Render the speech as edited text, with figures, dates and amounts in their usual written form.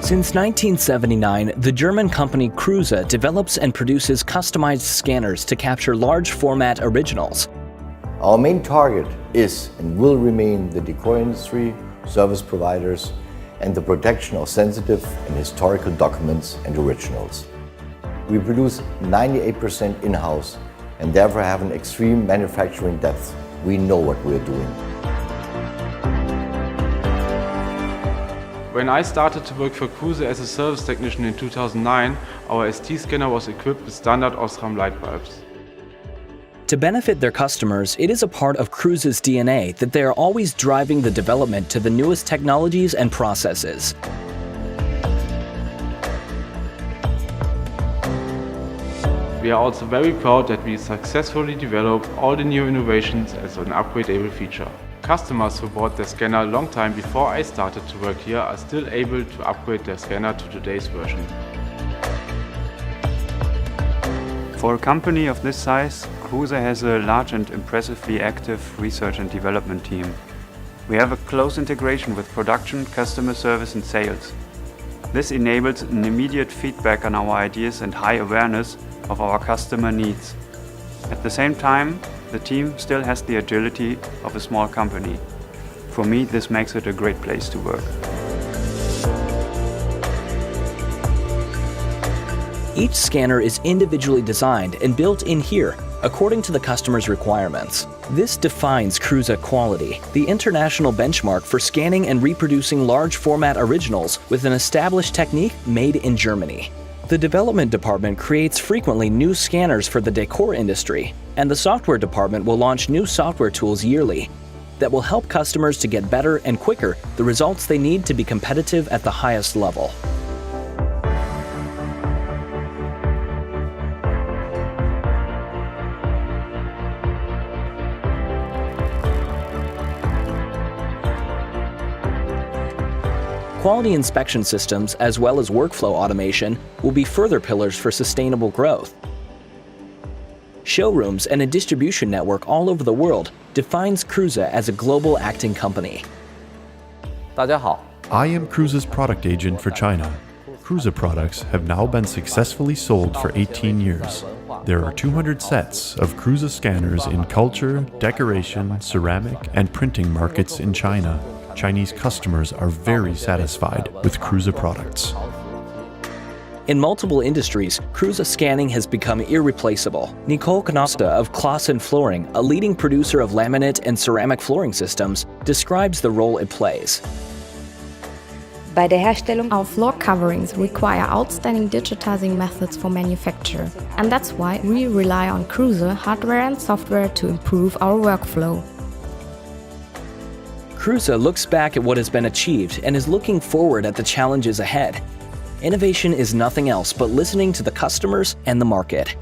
Since 1979, the German company CRUSE develops and produces customized scanners to capture large format originals. Our main target is and will remain the decor industry, service providers, and the protection of sensitive and historical documents and originals. We produce 98% in-house and therefore have an extreme manufacturing depth. We know what we're doing. When I started to work for CRUSE as a service technician in 2009, our ST scanner was equipped with standard Osram light bulbs. To benefit their customers, it is a part of CRUSE's DNA that they are always driving the development to the newest technologies and processes. We are also very proud that we successfully developed all the new innovations as an upgradable feature. Customers who bought their scanner a long time before I started to work here are still able to upgrade their scanner to today's version. For a company of this size, CRUSE has a large and impressively active research and development team. We have a close integration with production, customer service and sales. This enables an immediate feedback on our ideas and high awareness of our customer needs. At the same time, the team still has the agility of a small company. For me, this makes it a great place to work. Each scanner is individually designed and built in here, according to the customer's requirements. This defines CRUSE Quality, the international benchmark for scanning and reproducing large format originals with an established technique made in Germany. The development department creates frequently new scanners for the decor industry, and the software department will launch new software tools yearly that will help customers to get better and quicker the results they need to be competitive at the highest level. Quality inspection systems, as well as workflow automation, will be further pillars for sustainable growth. Showrooms and a distribution network all over the world defines CRUSE as a global acting company. 大家好. I am CRUSE's product agent for China. CRUSE products have now been successfully sold for 18 years. There are 200 sets of CRUSE scanners in culture, decoration, ceramic, and printing markets in China. Chinese customers are very satisfied with CRUSE products. In multiple industries, CRUSE scanning has become irreplaceable. Nicole Knosta of Claes & Flooring, a leading producer of laminate and ceramic flooring systems, describes the role it plays. Our floor coverings require outstanding digitizing methods for manufacture, and that's why we rely on CRUSE hardware and software to improve our workflow. CRUSE looks back at what has been achieved and is looking forward at the challenges ahead. Innovation is nothing else but listening to the customers and the market.